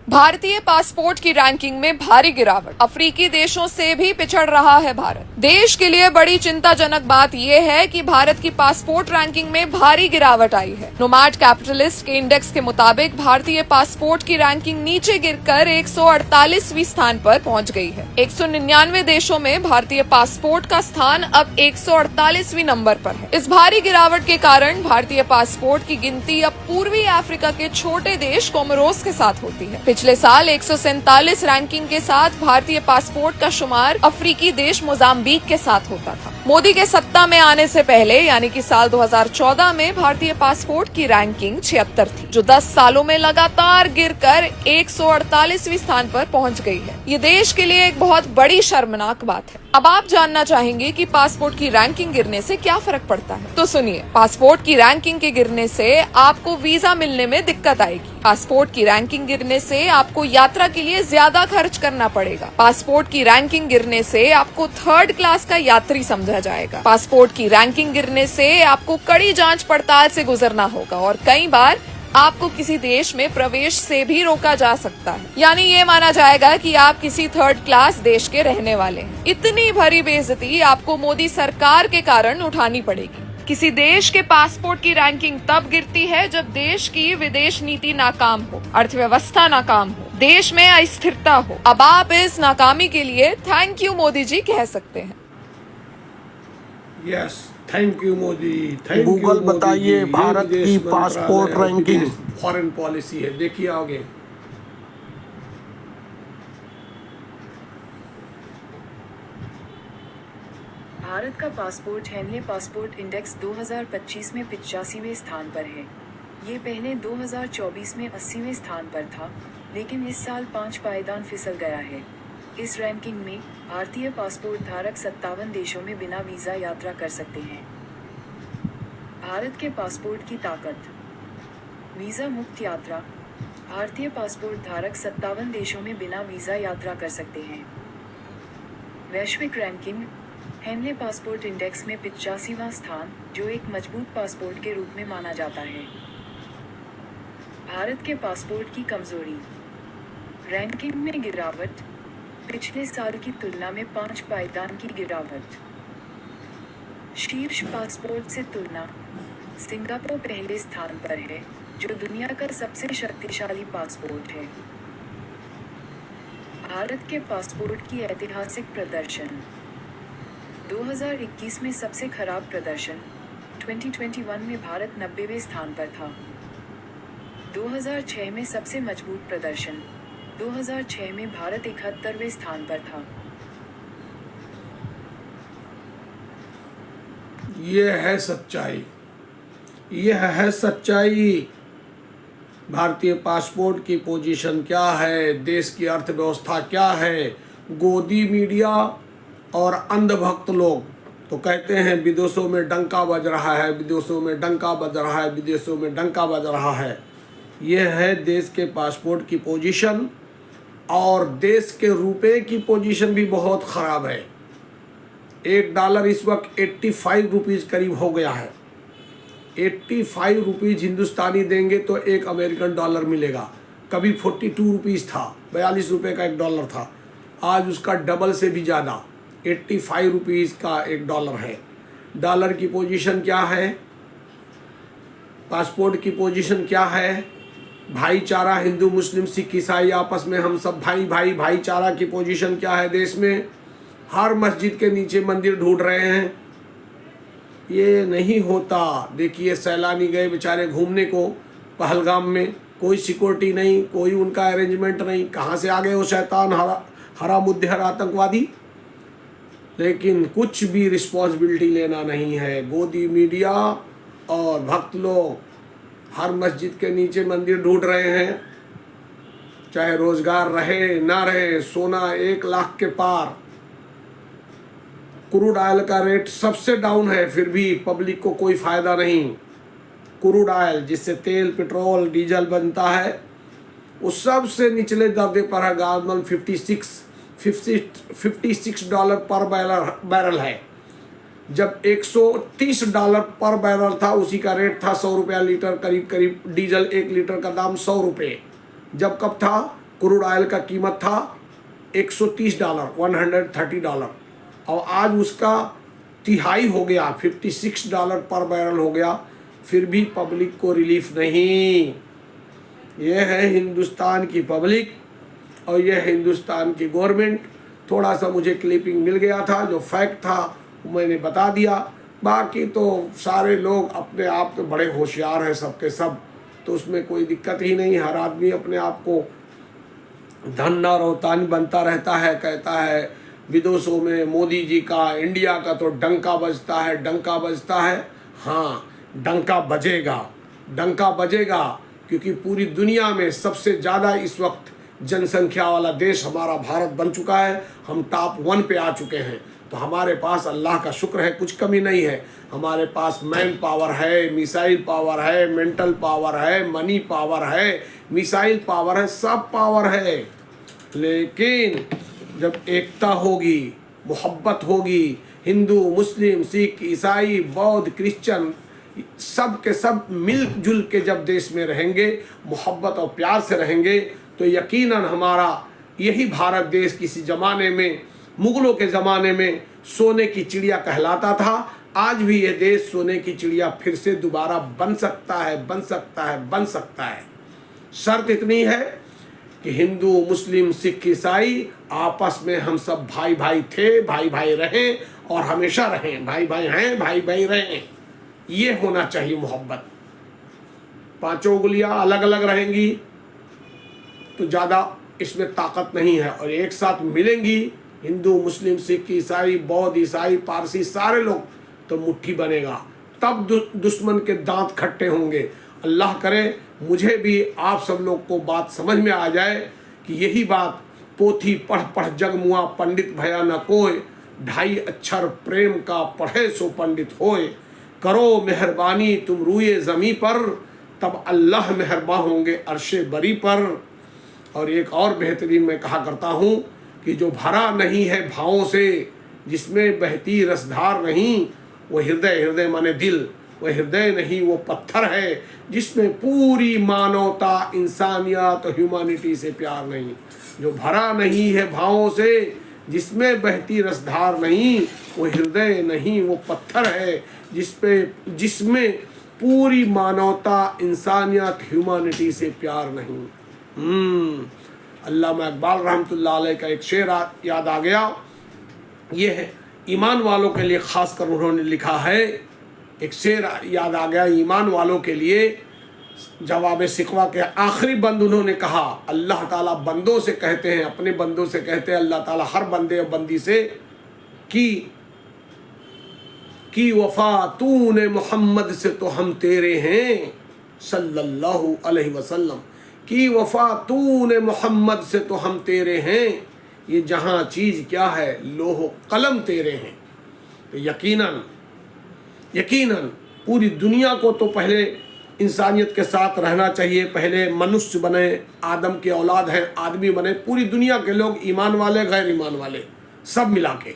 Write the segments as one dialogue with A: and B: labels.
A: भारतीय पासपोर्ट की रैंकिंग में भारी गिरावट, अफ्रीकी देशों से भी पिछड़ रहा है भारत। देश के लिए बड़ी चिंताजनक बात यह है कि भारत की पासपोर्ट रैंकिंग में भारी गिरावट आई है। नोमैड कैपिटलिस्ट के इंडेक्स के मुताबिक भारतीय पासपोर्ट की रैंकिंग नीचे गिरकर 148वें स्थान पर पहुंच गई है। 199 देशों में भारतीय पासपोर्ट का स्थान अब 148वें नंबर पर है। इस भारी गिरावट के कारण भारतीय पासपोर्ट की गिनती अब पूर्वी अफ्रीका के छोटे देश कोमोरोस के साथ होती है। पिछले साल 147 रैंकिंग के साथ भारतीय पासपोर्ट का शुमार अफ्रीकी देश मोजाम्बिक के साथ होता था। मोदी के सत्ता में आने से पहले यानी कि साल 2014 में भारतीय पासपोर्ट की रैंकिंग 76 थी, जो 10 सालों में लगातार गिरकर 148वें स्थान पर पहुंच गई है। ये देश के लिए एक बहुत बड़ी शर्मनाक बात है। अब आप जानना चाहेंगे कि पासपोर्ट की रैंकिंग गिरने से क्या फर्क पड़ता है, तो सुनिए। पासपोर्ट की रैंकिंग के गिरने से आपको वीजा मिलने में दिक्कत आएगी। पासपोर्ट की रैंकिंग गिरने से आपको यात्रा के लिए ज्यादा खर्च करना पड़ेगा। पासपोर्ट की रैंकिंग गिरने से आपको थर्ड क्लास का यात्री समझा जाएगा। पासपोर्ट की रैंकिंग गिरने से आपको कड़ी जांच पड़ताल से गुजरना होगा और कई बार आपको किसी देश में प्रवेश से भी रोका जा सकता है। यानी ये माना जाएगा कि आप किसी थर्ड क्लास देश के रहने वाले हैं। इतनी भरी बेइज्जती आपको मोदी सरकार के कारण उठानी पड़ेगी। किसी देश के पासपोर्ट की रैंकिंग तब गिरती है जब देश की विदेश नीति नाकाम हो, अर्थव्यवस्था नाकाम हो, देश में अस्थिरता हो। अब आप इस नाकामी के लिए थैंक यू मोदी जी कह सकते हैं।
B: Yes, thank you Modi. Thank you
C: Google बताइए भारत की पासपोर्ट रैंकिंग।
B: फॉरेन पॉलिसी है, देखिए आगे।
D: भारत का पासपोर्ट हेनले पासपोर्ट इंडेक्स 2025 में 85वें स्थान पर है। ये पहले 2024 में 80वें स्थान पर था, लेकिन इस साल 5 पायदान फिसल गया है। इस रैंकिंग में भारतीय पासपोर्ट धारक 57 देशों में बिना वीज़ा यात्रा कर सकते हैं। भारत के पासपोर्ट की ताकत। वीज़ा मुक्त यात्रा। भारतीय पासपोर्ट धारक 57 देशों में बिना वीज़ा यात्रा कर सकते हैं। वैश्विक रैंकिंग। हेनले पासपोर्ट इंडेक्स में 85वां स्थान, जो एक मजबूत पासपोर्ट के रूप में माना जाता है। भारत के पासपोर्ट की कमजोरी। रैंकिंग में गिरावट। पिछले साल की तुलना में 5 पायदान की गिरावट। शीर्ष पासपोर्ट से तुलना। सिंगापुर पहले स्थान पर है, जो दुनिया का सबसे शक्तिशाली पासपोर्ट है। भारत के पासपोर्ट की ऐतिहासिक प्रदर्शन। 2021 में सबसे खराब प्रदर्शन। 2021 में भारत 90वें स्थान पर था। 2006 में सबसे मजबूत प्रदर्शन। 2006 में भारत 71वें स्थान पर था।
B: ये है सच्चाई, यह है सच्चाई। भारतीय पासपोर्ट की पोजीशन क्या है, देश की अर्थव्यवस्था क्या है। गोदी मीडिया और अंधभक्त लोग तो कहते हैं विदेशों में डंका बज रहा है, विदेशों में डंका बज रहा है, विदेशों में डंका बज रहा है। यह है देश के पासपोर्ट की पोजीशन, और देश के रुपए की पोजीशन भी बहुत ख़राब है। $1 इस वक्त 85 रुपीज़ करीब हो गया है। 85 रुपीज़ हिंदुस्तानी देंगे तो एक अमेरिकन डॉलर मिलेगा। कभी 42 रुपीज़ था, 42 रुपये का $1 था। आज उसका डबल से भी ज़्यादा 85 रुपीज़ का $1 है। डॉलर की पोजीशन क्या है, पासपोर्ट की पोजीशन क्या है, भाईचारा हिंदू मुस्लिम सिख ईसाई आपस में हम सब भाई भाई भाईचारा की पोजीशन क्या है देश में। हर मस्जिद के नीचे मंदिर ढूंढ रहे हैं, ये नहीं होता। देखिए सैलानी गए बेचारे घूमने को पहलगाम में, कोई सिक्योरिटी नहीं, कोई उनका अरेंजमेंट नहीं। कहाँ से आ गए वो शैतान हरा मुद्दहर आतंकवादी। लेकिन कुछ भी रिस्पॉन्सिबिलिटी लेना नहीं है। गोदी मीडिया और भक्त लोग हर मस्जिद के नीचे मंदिर ढूंढ रहे हैं, चाहे रोजगार रहे ना रहे। सोना 1 लाख के पार, क्रूड ऑयल का रेट सबसे डाउन है, फिर भी पब्लिक को कोई फ़ायदा नहीं। क्रूड ऑयल जिससे तेल पेट्रोल डीजल बनता है, वो सबसे निचले दर्जे पर है। गार्मन $56 पर बैरल है। जब $130 पर बैरल था, उसी का रेट था 100 रुपया लीटर करीब करीब। डीजल 1 लीटर का दाम 100 रुपये। जब कब था? क्रूड ऑयल का कीमत था $130, $130, और आज उसका तिहाई हो गया, $56 पर बैरल हो गया, फिर भी पब्लिक को रिलीफ नहीं। ये है हिंदुस्तान की पब्लिक और ये है हिंदुस्तान की गवर्नमेंट। थोड़ा सा मुझे क्लिपिंग मिल गया था, जो फैक्ट था वो मैंने बता दिया। बाकी तो सारे लोग अपने आप में बड़े होशियार हैं सबके सब, तो उसमें कोई दिक्कत ही नहीं। हर आदमी अपने आप को धन्ना रोतानी बनता रहता है, कहता है विदेशों में मोदी जी का, इंडिया का तो डंका बजता है, डंका बजता है। हाँ, डंका बजेगा, डंका बजेगा, क्योंकि पूरी दुनिया में सबसे ज़्यादा इस वक्त जनसंख्या वाला देश हमारा भारत बन चुका है। हम टॉप 1 पे आ चुके हैं। तो हमारे पास अल्लाह का शुक्र है, कुछ कमी नहीं है। हमारे पास मैन पावर है, मिसाइल पावर है, मेंटल पावर है, मनी पावर है, मिसाइल पावर है, सब पावर है। लेकिन जब एकता होगी, मोहब्बत होगी, हिंदू, मुस्लिम, सिख, ईसाई, बौद्ध, क्रिश्चियन सब के सब मिलजुल के जब देश में रहेंगे, मोहब्बत और प्यार से रहेंगे, तो यकीनन हमारा यही भारत देश किसी ज़माने में, मुग़लों के ज़माने में सोने की चिड़िया कहलाता था। आज भी ये देश सोने की चिड़िया फिर से दोबारा बन सकता है, बन सकता है, बन सकता है। शर्त इतनी है कि हिंदू, मुस्लिम, सिख, ईसाई आपस में हम सब भाई भाई थे, भाई भाई रहें और हमेशा रहें। भाई भाई हैं, भाई भाई रहें, ये होना चाहिए मोहब्बत। पांचों उंगलियां अलग अलग रहेंगी तो ज़्यादा इसमें ताकत नहीं है, और एक साथ मिलेंगी हिंदू, मुस्लिम, सिख, ईसाई, बौद्ध, ईसाई, पारसी सारे लोग, तो मुट्ठी बनेगा। तब दुश्मन के दांत खट्टे होंगे। अल्लाह करे मुझे भी आप सब लोग को बात समझ में आ जाए कि यही बात, पोथी पढ़ पढ़ जग मुआ, पंडित भया न कोय, 2.5 अक्षर प्रेम का पढ़े सो पंडित होए। करो मेहरबानी तुम रूए ज़मी पर, तब अल्लाह मेहरबान होंगे अर्शे बरी पर। और एक और बेहतरीन मैं कहा करता हूँ कि जो भरा नहीं है भावों से, जिसमें बहती रसधार नहीं, वो हृदय, हृदय माने दिल, वह हृदय नहीं वो पत्थर है, जिसमें पूरी मानवता, इंसानियत और ह्यूमैनिटी से प्यार नहीं। जो भरा नहीं है भावों से, जिसमें बहती रसधार नहीं, वो हृदय नहीं वो पत्थर है, जिसमें पूरी मानवता, इंसानियत, ह्यूमैनिटी से प्यार नहीं। अल्लामा इकबाल रहमतुल्लाह अलैह का एक शेर याद आ गया। ये है ईमान वालों के लिए ख़ास कर उन्होंने लिखा है। एक शेर याद आ गया ईमान वालों के लिए। जवाब सिकवा के आखिरी बंद उन्होंने कहा, अल्लाह ताला बंदों से कहते हैं, अपने बंदों से कहते हैं, अल्लाह ताला हर बंदे और बंदी से की वफ़ा तूने मोहम्मद से तो हम तेरे हैं सल्लल्लाहु अलैहि वसल्लम, की वफ़ा तूने मोहम्मद से तो हम तेरे हैं, ये जहाँ चीज़ क्या है लोह कलम तेरे हैं। तो यकीनन पूरी दुनिया को तो पहले इंसानियत के साथ रहना चाहिए। पहले मनुष्य बने, आदम के औलाद हैं, आदमी बने, पूरी दुनिया के लोग, ईमान वाले, गैर ईमान वाले, सब मिला के।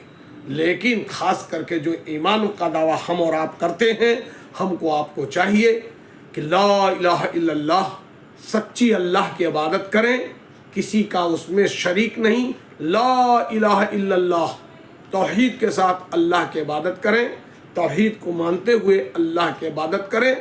B: लेकिन ख़ास करके जो ईमान का दावा हम और आप करते हैं, हमको आपको चाहिए कि ला इलाहा इल्लल्लाह, सच्ची अल्लाह की इबादत करें, किसी का उसमें शरीक नहीं। ला इलाहा इल्लल्लाह, तौहीद के साथ अल्लाह की इबादत करें, तौहीद को मानते हुए अल्लाह की इबादत करें।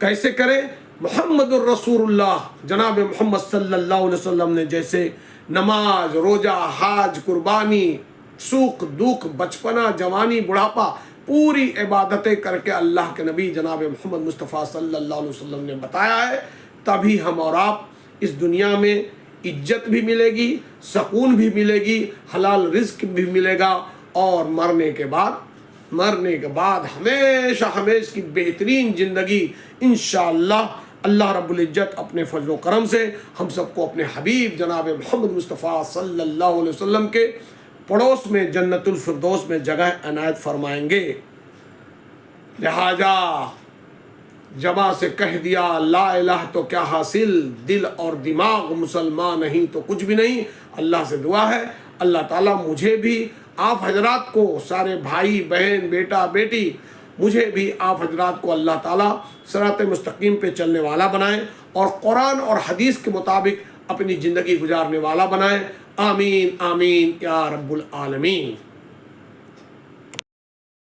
B: कैसे करें? मुहम्मदुर रसूलुल्लाह जनाब मोहम्मद सल्लल्लाहु अलैहि वसल्लम ने जैसे नमाज, रोज़ा, हाज, कुर्बानी, सुख दुख, बचपना, जवानी, बुढ़ापा, पूरी इबादतें करके अल्लाह के नबी जनाब मोहम्मद मुस्तफ़ा सल्लल्लाहु अलैहि वसल्लम ने बताया है, तभी हम और आप इस दुनिया में इज्जत भी मिलेगी, सुकून भी मिलेगी, हलाल रिज़्क भी मिलेगा, और मरने के बाद हमेशा की बेहतरीन ज़िंदगी इंशाअल्लाह अल्लाह रब्बुल इज्जत अपने फजल व करम से हम सबको अपने हबीब जनाब मोहम्मद मुस्तफ़ा सल्लल्लाहु अलैहि वसल्लम के पड़ोस में जन्नतुल फिरदौस में जगह अनायत फरमाएंगे। लिहाजा जबा से कह दिया ला इलाहा तो क्या हासिल, दिल और दिमाग मुसलमान नहीं तो कुछ भी नहीं। अल्लाह से दुआ है अल्लाह ताला मुझे भी, आप हजरात को, सारे भाई बहन, बेटा बेटी, मुझे भी आप हजरात को अल्लाह ताला सिरात मुस्तकीम पे चलने वाला बनाए, और कुरान और हदीस के मुताबिक अपनी ज़िंदगी गुजारने वाला बनाए। आमीन आमीन या रब्बुल आलमीन।